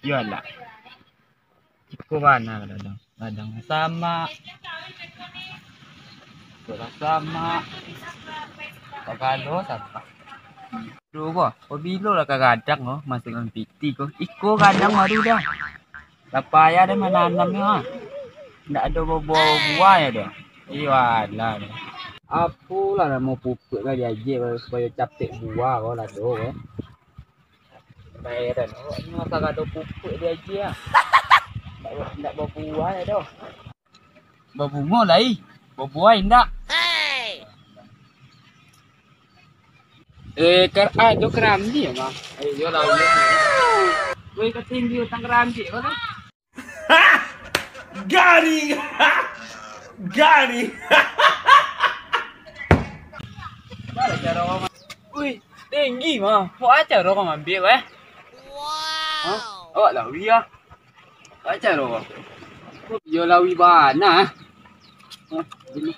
Iyalah. Iko mana kadang. Kadang sama. Kadang sama. Kadang sama. Dulu kok, bila lah kadang oh masih dengan piti kok. Iko kadang baru dah. Apa ya ada menanamnya? Ndak ada buah-buah ya dah. Iyalah. Apalah mau pupuk kali aja supaya capek buah kau lah doh. Bayaran. Oh, ini masa ada pupuk dia aja. Ndak berbuah ya doh. Berbunga lah berbuah ndak. Itu keramdi ya mah. Yo lah yo. Woi ketinggi utang keramdi kau tu. Garing. Garing. Mana cara kau? Woi tinggi mah. Mau aja kau ambil eh. Wow. Oh lawi ya. Aja kau. Yo lawi bana. Ini